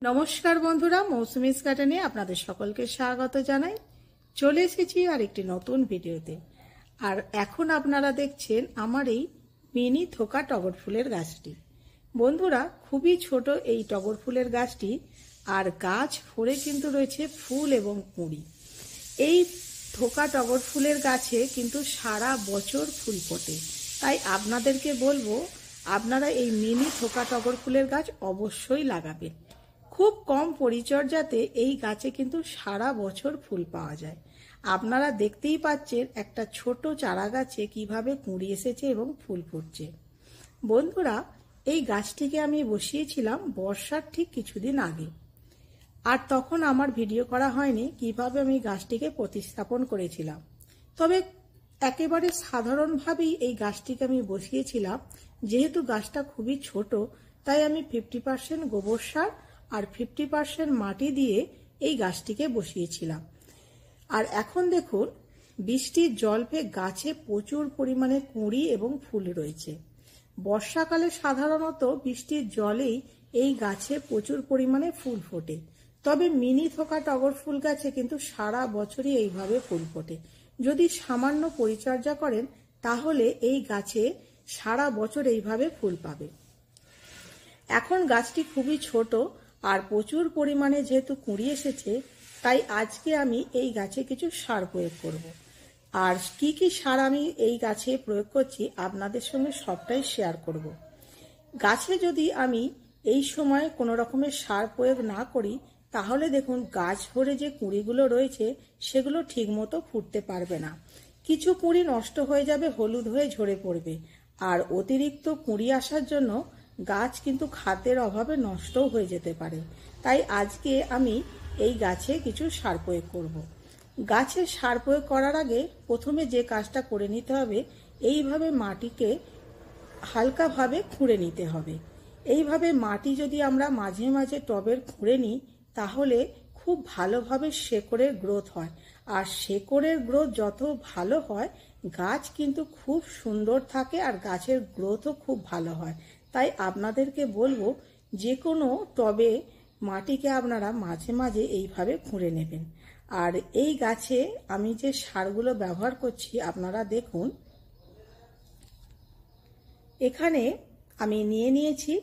নমস্কার বন্ধুরা, মৌসুমিস গার্ডেনে আপনাদের সকলকে স্বাগত জানাই। চলে এসেছি আর একটি নতুন ভিডিওতে। আর এখন আপনারা দেখছেন আমার এই মিনি থোকা টগর ফুলের গাছটি। বন্ধুরা, খুবই ছোট এই টগর ফুলের গাছটি, আর গাছ ভরে কিন্তু রয়েছে ফুল এবং কুঁড়ি। এই থোকা টগর ফুলের গাছে কিন্তু সারা বছর ফুল ফোটে। তাই আপনাদেরকে বলবো, আপনারা এই মিনি থোকা টগর ফুলের গাছ অবশ্যই লাগাবেন। খুব কম পরিচর্যাতে এই গাছে কিন্তু সারা বছর ফুল পাওয়া যায়। আপনারা দেখতেই পাচ্ছেন একটা ছোট চারা গাছে কিভাবে কুঁড়ি এসেছে এবং ফুল ফুটছে। বন্ধুরা, এই গাছটিকে আমি বসিয়েছিলাম বর্ষার ঠিক কিছুদিন আগে, আর তখন আমার ভিডিও করা হয়নি কিভাবে আমি গাছটিকে প্রতিস্থাপন করেছিলাম। তবে একেবারে সাধারণভাবেই এই গাছটিকে আমি বসিয়েছিলাম। যেহেতু গাছটা খুবই ছোট, তাই আমি 50% গোবর সার আর 50% মাটি দিয়ে এই গাছটিকে বসিয়েছিলাম। আর এখন দেখুন, বৃষ্টির জল পেয়ে গাছে প্রচুর পরিমাণে কুঁড়ি এবং ফুল রয়েছে। বর্ষাকালে সাধারণত বৃষ্টির জলেই এই গাছে প্রচুর পরিমাণে ফুল ফোটে। তবে মিনি থোকা টগর ফুল গাছে কিন্তু সারা বছরই এইভাবে ফুল ফোটে। যদি সামান্য পরিচর্যা করেন তাহলে এই গাছে সারা বছর এইভাবে ফুল পাবে। এখন গাছটি খুবই ছোট আর প্রচুর পরিমাণে যেহেতু কুঁড়ি এসেছে, তাই আজকে আমি এই গাছে কিছু সার প্রয়োগ করব। আর কি কি সার আমি এই গাছে প্রয়োগ করছি আপনাদের সঙ্গে সবটাই শেয়ার করব। গাছে যদি আমি এই সময় কোনো রকমের সার প্রয়োগ না করি, তাহলে দেখুন গাছ ভরে যে কুঁড়িগুলো রয়েছে সেগুলো ঠিকমতো ফুটতে পারবে না। কিছু কুঁড়ি নষ্ট হয়ে যাবে, হলুদ হয়ে ঝরে পড়বে। আর অতিরিক্ত কুঁড়ি আসার জন্য গাছ কিন্তু খাদ্যের অভাবে নষ্টও হয়ে যেতে পারে। তাই আজকে আমি এই গাছে কিছু সার প্রয়োগ করব। গাছে সার প্রয়োগ করার আগে প্রথমে যে কাজটা করে নিতে হবে, এইভাবে মাটিকে হালকাভাবে খুঁড়ে নিতে হবে। এইভাবে মাটি যদি আমরা মাঝে মাঝে টবের খুঁড়ে নিই, তাহলে খুব ভালোভাবে শেকড়ের গ্রোথ হয়। আর শেকড়ের গ্রোথ যত ভালো হয়, গাছ কিন্তু খুব সুন্দর থাকে আর গাছের গ্রোথও খুব ভালো হয়। তাই আপনাদেরকে বলবো, যে কোনো টবে মাটিকে আপনারা মাঝে মাঝে এইভাবে খুঁড়ে নেবেন। আর এই গাছে আমি যে সারগুলো ব্যবহার করছি আপনারা দেখুন। এখানে আমি নিয়েছি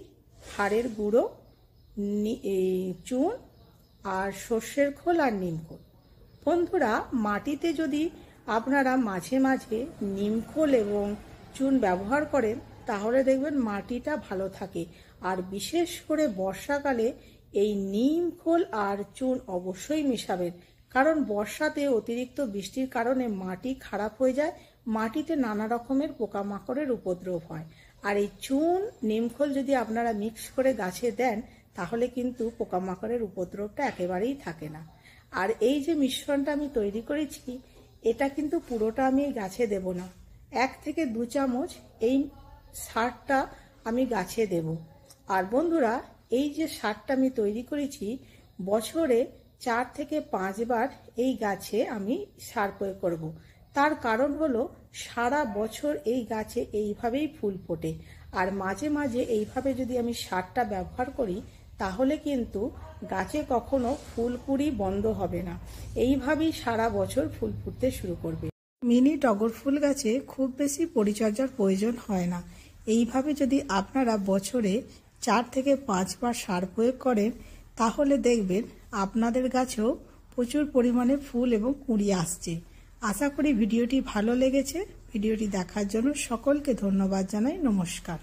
হাড়ের গুঁড়ো, চুন আর সর্ষের খোল আর নিমখোল। বন্ধুরা, মাটিতে যদি আপনারা মাঝে মাঝে নিমখোল এবং চুন ব্যবহার করেন তাহলে দেখবেন মাটিটা ভালো থাকে। আর বিশেষ করে বর্ষাকালে এই নিমখোল আর চুন অবশ্যই মেশাবেন, কারণ বর্ষাতে অতিরিক্ত বৃষ্টির কারণে মাটি খারাপ হয়ে যায়, মাটিতে নানা রকমের পোকামাকড়ের উপদ্রব হয়। আর এই চুন নিমখোল যদি আপনারা মিক্স করে গাছে দেন তাহলে কিন্তু পোকামাকড়ের উপদ্রবটা একেবারেই থাকে না। আর এই যে মিশ্রণটা আমি তৈরি করেছি, এটা কিন্তু পুরোটা আমি গাছে দেব না। 1 থেকে 2 চামচ এই সারটা আমি গাছে দেব। আর বন্ধুরা, এই যে সারটা আমি তৈরি করেছি, বছরে 4 থেকে 5 বার এই গাছে আমি সার প্রয়োগ করব। তার কারণ হলো সারা বছর এই গাছে এইভাবেই ফুল ফোটে। আর মাঝে মাঝে এইভাবে যদি আমি সারটা ব্যবহার করি তাহলে কিন্তু গাছে কখনো ফুল কুঁড়ি বন্ধ হবে না, এইভাবেই সারা বছর ফুল ফুটতে শুরু করবে। মিনি টগর ফুল গাছে খুব বেশি পরিচর্যার প্রয়োজন হয় না। এইভাবে যদি আপনারা বছরে 4 থেকে 5 বার সার প্রয়োগ করেন তাহলে দেখবেন আপনাদের গাছেও প্রচুর পরিমাণে ফুল এবং কুঁড়ি আসছে। আশা করি ভিডিওটি ভালো লেগেছে। ভিডিওটি দেখার জন্য সকলকে ধন্যবাদ জানাই। নমস্কার।